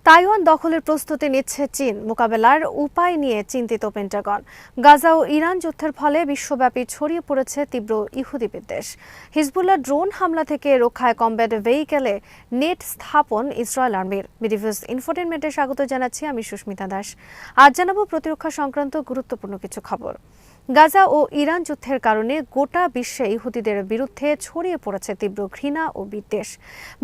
Taiwan দখলের প্রস্তুতি নিচ্ছে চীন, মোকাবেলার উপায় নিয়ে চিন্তিত পেন্টাগন। গাজা ও ইরান যুদ্ধের ফলে বিশ্বব্যাপী ছড়িয়ে পড়েছে তীব্র ইহুদি বিদ্বেষ। হিজবুল্লাহ ড্রোন হামলা থেকে রক্ষায় কমব্যাট ভেহিকেলে নেট স্থাপন ইসরায়েল আর্মির। বিডিভিউজ ইনফোটেনমেন্টে স্বাগত জানাচ্ছি আমি সুস্মিতা দাস। আজ জানাবো প্রতিরক্ষা সংক্রান্ত গুরুত্বপূর্ণ কিছু খবর। গাজা ও ইরান যুদ্ধের কারণে গোটা বিশ্বে ইহুদিদের বিরুদ্ধে ছড়িয়ে পড়েছে তীব্র ঘৃণা ও বিদ্বেষ।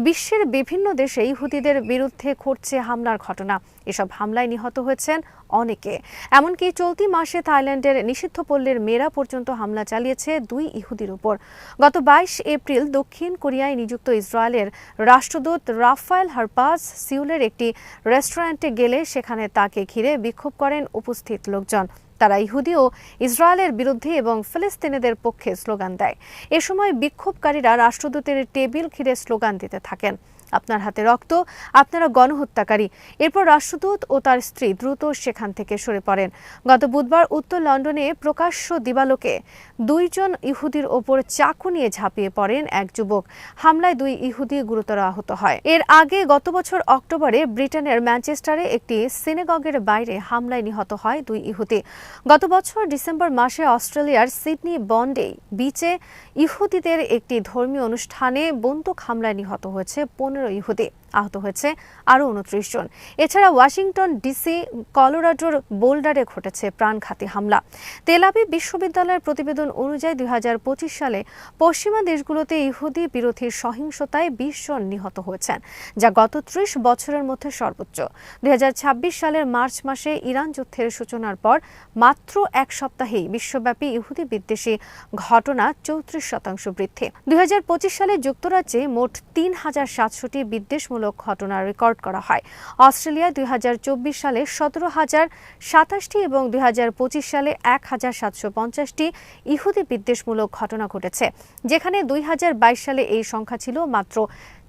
বিশ্বের বিভিন্ন দেশে ইহুদিদের বিরুদ্ধে ঘটছে হামলার ঘটনা। এসব হামলায় নিহত হয়েছেন অনেকে। এমনকি চলতি মাসে থাইল্যান্ডের নিষিদ্ধ পল্লীর মেয়েরা পর্যন্ত হামলা চালিয়েছে দুই ইহুদির উপর। গত 22 এপ্রিল দক্ষিণ কোরিয়ায় নিযুক্ত ইসরায়েলের রাষ্ট্রদূত রাফায়েল হারপাজ সিউলের একটি রেস্টুরেন্টে গেলে সেখানে তাকে ঘিরে বিক্ষোভ করেন উপস্থিত লোকজন। তারা ইহুদি ও ইসরায়েলের বিরুদ্ধে এবং ফিলিস্তিনিদের পক্ষে স্লোগান দেয়। এ সময় বিক্ষোভকারীরা রাষ্ট্রদূতের টেবিল ঘিরে স্লোগান দিতে থাকেন, আপনার হাতে রক্ত, আপনারা গণহত্যাকারী। এরপর রাষ্ট্রদূত ও তার স্ত্রী দ্রুত সেখান থেকে সরে পড়েন। গত বুধবার উত্তর লন্ডনে প্রকাশ্য দিবালোকে দুইজন ইহুদির ওপর চাকু নিয়ে ঝাঁপিয়ে পড়েন এক যুবক। হামলায় দুই ইহুদি গুরুতর আহত হয়। এর আগে গত বছর অক্টোবরে ব্রিটেনের ম্যানচেস্টারে একটি সিনেগগের বাইরে হামলায় নিহত হয় দুই ইহুদি। গত বছর ডিসেম্বর মাসে অস্ট্রেলিয়ার সিডনি বন্ডে বিচে ইহুদিদের একটি ধর্মীয় অনুষ্ঠানে বন্দুক হামলায় নিহত হয়েছে 15 ইহুদি, আহত হয়েছে আরও 29 জন। এছাড়া ওয়াশিংটন ডিসি, কলোরাডোর বোল্ডারে ঘটেছে প্রাণঘাতী হামলা। তেল আবিব বিশ্ববিদ্যালয়ের প্রতিবেদন অনুযায়ী 2025 সালে পশ্চিমা দেশগুলোতে ইহুদি বিরোধী সহিংসতায় 20 জন নিহত হয়েছেন, যা গত 30 বছরের মধ্যে সর্বোচ্চ। 2026 সালের মার্চ মাসে ইরান যুদ্ধের সূচনার পর মাত্র এক সপ্তাহেই বিশ্বব্যাপী ইহুদি বিদ্বেষী ঘটনা 34% বৃদ্ধি। 2025 সালে যুক্তরাজ্যে মোট 3,700টি বিদ্বেষমূলক ঘটনা রেকর্ড করা হয়। অস্ট্রেলিয়ায় 2024 সালে 17,027টি এবং 2025 সালে 1,750টি ইহুদি বিদ্বেষমূলক ঘটনা ঘটেছে, যেখানে 2022 সালে এই সংখ্যা ছিল মাত্র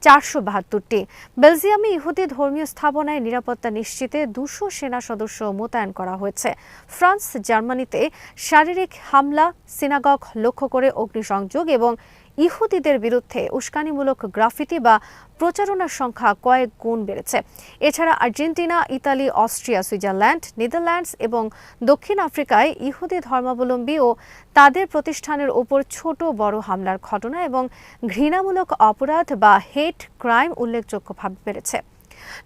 472টি। বেলজিয়ামে ইহুদি ধর্মীয় স্থাপনায় নিরাপত্তা নিশ্চিতে 200 সেনা সদস্য মোতায়েন করা হয়েছে। ফ্রান্স, জার্মানিতে শারীরিক হামলা, সিনাগগ লক্ষ্য করে অগ্নিসংযোগ এবং ইহুদিদের বিরুদ্ধে উস্কানিমূলক গ্রাফিতি বা প্রচারণার সংখ্যা কয়েক গুণ বেড়েছে। এছাড়া Argentina, Italy, Austria, Switzerland, Netherlands এবং দক্ষিণ আফ্রিকায় ইহুদি ধর্মাবলম্বী ও তাদের প্রতিষ্ঠানের ওপর ছোট বড় হামলার ঘটনা এবং ঘৃণামূলক অপরাধ বা হেট ক্রাইম উল্লেখযোগ্যভাবে বেড়েছে।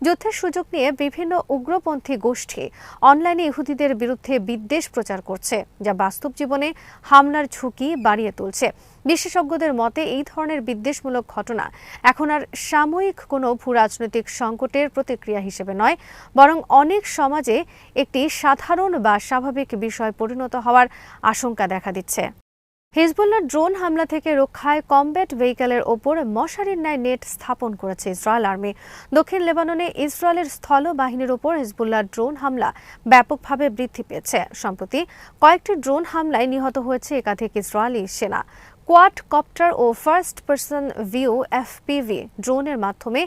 যুদ্ধের সুযোগ নিয়ে বিভিন্ন উগ্রপন্থী গোষ্ঠী অনলাইনে ইহুদিদের বিরুদ্ধে বিদ্বেষ প্রচার করছে, যা বাস্তব জীবনে হামলার ঝুঁকি বাড়িয়ে তুলছে। বিশেষজ্ঞদের মতে এই ধরনের বিদ্বেষমূলক ঘটনা এখন আর সাময়িক কোনো ভূরাজনৈতিক সংকটের প্রতিক্রিয়া হিসেবে নয়, বরং অনেক সমাজে একটি সাধারণ বা স্বাভাবিক বিষয় পরিণত হওয়ার আশঙ্কা দেখা দিচ্ছে। হিজবুল্লাহ ড্রোন হামলা থেকে রক্ষায় কমব্যাট ভেহিকেলের ওপর মশারির ন্যায় নেট স্থাপন করেছে ইসরায়েল আর্মি। দক্ষিণ লেবাননে ইসরায়েলের স্থল বাহিনীর ওপর হিজবুল্লাহ ড্রোন হামলা ব্যাপকভাবে বৃদ্ধি পেয়েছে। সম্প্রতি কয়েকটি ড্রোন হামলায় নিহত হয়েছে একাধিক ইসরায়েলি সেনা। কোয়াড কপ্টার ও ফার্স্ট পারসন ভিউ এফপিভি ড্রোনের মাধ্যমে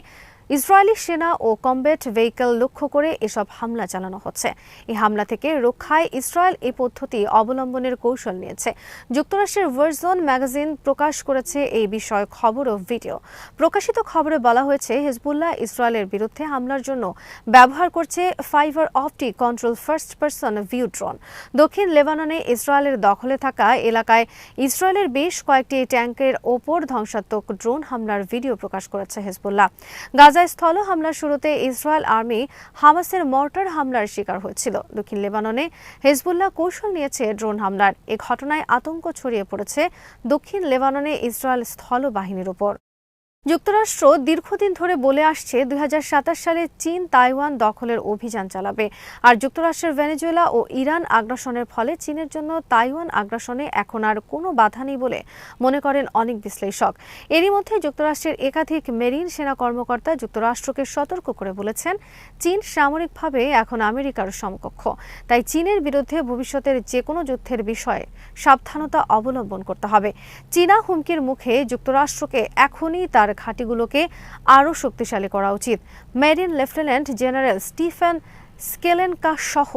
ইসরায়েলি সেনা ও কমব্যাট ভেহিকেল লক্ষ্য করে এসব হামলা চালানো হচ্ছে। এই হামলা থেকে রক্ষায় ইসরায়েল এই পদ্ধতি অবলম্বনের কৌশল নিয়েছে। যুক্তরাষ্ট্রের ভার্জন ম্যাগাজিন প্রকাশ করেছে এই বিষয়ে খবর ও ভিডিও। প্রকাশিত খবরে বলা হয়েছে, হিজবুল্লাহ ইসরায়েলের বিরুদ্ধে হামলার জন্য ব্যবহার করছে fibre optic control first person view drone. দক্ষিণ লেবাননে ইসরায়েলের দখলে থাকা এলাকায় ইসরায়েলের বেশ কয়েকটি ট্যাঙ্কের ওপর ধ্বংসাত্মক ড্রোন হামলার ভিডিও প্রকাশ করেছে হিজবুল্লাহ। গাজায় স্থল হামলার শুরুতে ইসরায়েল আর্মি হামাসের মর্টার হামলার শিকার হয়েছিল। দক্ষিণ লেবাননে হিজবুল্লাহ কৌশল নিয়েছে ড্রোন হামলার। এ ঘটনায় আতঙ্ক ছড়িয়ে পড়েছে দক্ষিণ লেবাননে ইসরায়েল স্থল বাহিনীর উপর। যুক্তরাষ্ট্র দীর্ঘদিন ধরে বলে আসছে 2027 সালে চীন তাইওয়ান দখলের অভিযান চালাবে। আর যুক্তরাষ্ট্রের ভেনেজুয়েলা ও ইরান আগ্রাসনের ফলে চীনের জন্য তাইওয়ান আগ্রাসনে এখন আর কোনো বাধা নেই বলে মনে করেন অনেক বিশ্লেষক। এরই মধ্যে যুক্তরাষ্ট্রের একাধিক মেরিন সেনা কর্মকর্তা যুক্তরাষ্ট্রকে সতর্ক করে বলেছেন, চীন সামরিকভাবে এখন আমেরিকার সমকক্ষ। তাই চীনের বিরুদ্ধে ভবিষ্যতের যে কোনো যুদ্ধের বিষয়ে সাবধানতা অবলম্বন করতে হবে। চীনা হুমকির মুখে যুক্তরাষ্ট্রকে এখনই তার ঘাঁটিগুলোকে আরও শক্তিশালী করা উচিত। মেরিন লেফটেন্যান্ট জেনারেল স্টিফেন স্কেলেনকা সহ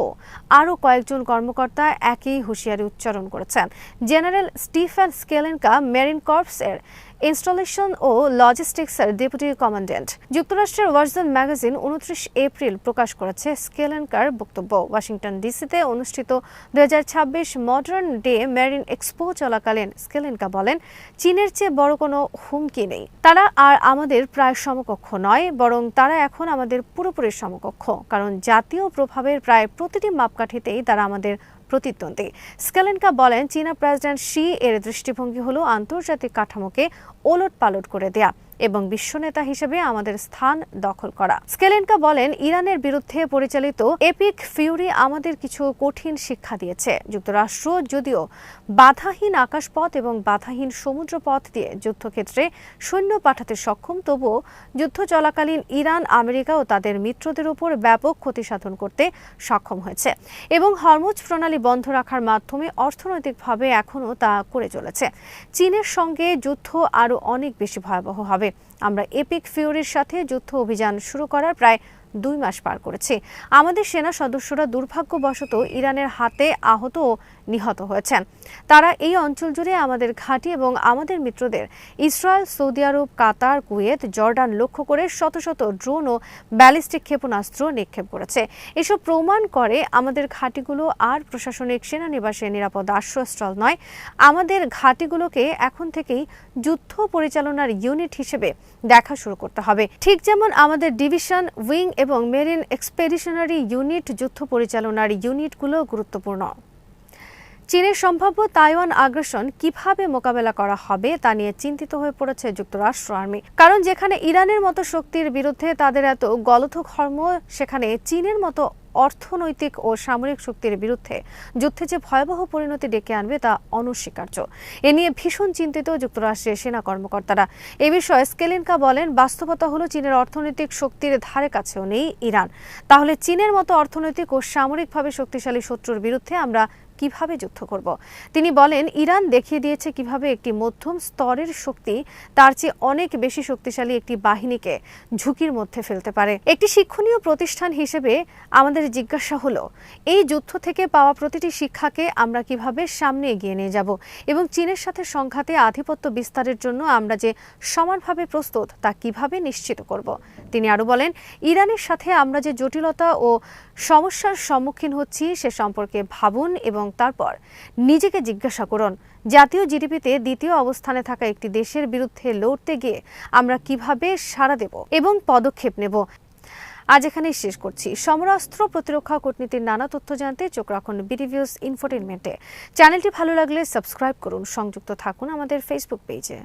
আরও কয়েকজন কর্মকর্তা একই হুঁশিয়ারি উচ্চারণ করেছেন। জেনারেল স্টিফেন স্কেলেনকা মেরিন কর্পসের ইনস্টলেশন ও লজিস্টিক্সের ডেপুটি কমান্ড্যান্ট। যুক্তরাষ্ট্রের ওয়ার্জন ম্যাগাজিন 29 এপ্রিল প্রকাশ করেছে স্কেলেনকার বক্তব্য। ওয়াশিংটন ডিসিতে অনুষ্ঠিত 2026 মডার্ন ডে মেরিন এক্সপো চলাকালীন স্কেলেনকা বলেন, চীনের চেয়ে বড় কোনো হুমকি নেই। তারা আর আমাদের প্রায় সমকক্ষ নয়, বরং তারা এখন আমাদের পুরোপুরি সমকক্ষ, কারণ জাতীয় প্রভাবের প্রায় প্রতিটি মাপকাঠিতেই তারা আমাদের প্রতিদ্বন্দ্বী। স্কেলেনকা বলেন, চীনা প্রেসিডেন্ট শি এর দৃষ্টিভঙ্গি হলো আন্তর্জাতিক কাঠামোকে ওলটপালট করে দেয়া এবং বিশ্বনেতা হিসেবে আমাদের স্থান দখল করা। স্কেলেনকা বলেন, ইরানের বিরুদ্ধে পরিচালিত এপিক ফিউরি আমাদের কিছু কঠিন শিক্ষা দিয়েছে। যুক্তরাষ্ট্র যদিও বাধাহীন আকাশপথ এবং বাধাহীন সমুদ্রপথ দিয়ে যুদ্ধক্ষেত্রে সৈন্য পাঠাতে সক্ষম, তবুও যুদ্ধ চলাকালীন ইরান, আমেরিকা ও তাদের মিত্রদের উপর ব্যাপক ক্ষতি সাধন করতে সক্ষম হয়েছে এবং হরমুজ প্রণালী বন্ধ রাখার মাধ্যমে অর্থনৈতিকভাবে এখনও তা করে চলেছে। চীনের সঙ্গে যুদ্ধ আরও অনেক বেশি ভয়াবহ হবে। আমরা এপিক ফিউরির সাথে যুদ্ধ অভিযান শুরু করার প্রায় 2 মাস পার করেছি। আমাদের সেনা সদস্যরা দুর্ভাগ্যবশত ইরানের হাতে আহত ও নিহত হয়েছেন। তারা এই অঞ্চল জুড়ে আমাদের ঘাঁটি এবং আমাদের মিত্রদের ইসরায়েল, সৌদি আরব, কাতার, কুয়েত, জর্ডান লক্ষ্য করে শত শত ড্রোন ও ব্যালিস্টিক ক্ষেপণাস্ত্র নিক্ষেপ করেছে। এসব প্রমাণ করে আমাদের ঘাঁটিগুলো আর প্রশাসনিক সেনানিবাসের নিরাপদ আশ্রয়স্থল নয়। আমাদের ঘাঁটিগুলোকে এখন থেকেই যুদ্ধ পরিচালনার ইউনিট হিসেবে দেখা শুরু করতে হবে। ঠিক যেমন আমাদের ডিভিশন, উইং এবং মেরিন এক্সপেডিশনারি ইউনিট যুদ্ধ পরিচালনার ইউনিটগুলো গুরুত্বপূর্ণ। চীনের সম্ভাব্য তাইওয়ান আগ্রাসন কিভাবে মোকাবেলা করা হবে তা নিয়ে চিন্তিত হয়ে পড়েছে যুক্তরাষ্ট্র আর্মি। কারণ যেখানে ইরানের মতো শক্তির বিরুদ্ধে তাদের এত গলথঘর্ম, সেখানে চীনের মতো অর্থনৈতিক ও সামরিক শক্তির বিরুদ্ধে যুদ্ধে যে ভয়াবহ পরিণতি ডেকে আনবে তা অনস্বীকার্য। এ নিয়ে ভীষণ চিন্তিত যুক্তরাষ্ট্রের সেনা কর্মকর্তারা। এ বিষয়ে স্কেলেনকা বলেন, বাস্তবতা হলো চীনের অর্থনৈতিক শক্তির ধারে কাছেও নেই ইরান। তাহলে চীনের মতো অর্থনৈতিক ও সামরিকভাবে শক্তিশালী শত্রুর বিরুদ্ধে আমরা কিভাবে যুদ্ধ করব? তিনি বলেন, ইরান দেখিয়ে দিয়েছে কিভাবে একটি মধ্যম স্তরের শক্তি তার চেয়ে অনেক বেশি শক্তিশালী একটি বাহিনীকে ঝুঁকির মধ্যে ফেলতে পারে। একটি শিক্ষণীয় প্রতিষ্ঠান হিসেবে আমাদের জিজ্ঞাসা হলো, এই যুদ্ধ থেকে পাওয়া প্রতিটি শিক্ষাকে আমরা কিভাবে সামনে এগিয়ে নিয়ে যাব এবং চীনের সাথে সংঘাতে আধিপত্য বিস্তারের জন্য আমরা যে সমানভাবে প্রস্তুত তা কিভাবে নিশ্চিত করব। তিনি আরো বলেন, ইরানের সাথে আমরা যে জটিলতা ও সমস্যার সম্মুখীন হচ্ছি সে সম্পর্কে ভাবুন এবং তারপর নিজেকে জিজ্ঞাসা করুন, জাতীয় জিডিপিতে দ্বিতীয় অবস্থানে থাকা একটি দেশের বিরুদ্ধে লড়তে গিয়ে আমরা কিভাবে সাড়া দেব এবং পদক্ষেপ নেব। আজ এখানেই শেষ করছি। সমরাস্ত্র, প্রতিরক্ষা, কূটনীতির নানা তথ্য জানতে চোখ রাখুন বিডিভিউজ ইনফোটেইনমেন্টে। চ্যানেলটি ভালো লাগলে সাবস্ক্রাইব করুন, সংযুক্ত থাকুন আমাদের ফেসবুক পেজে।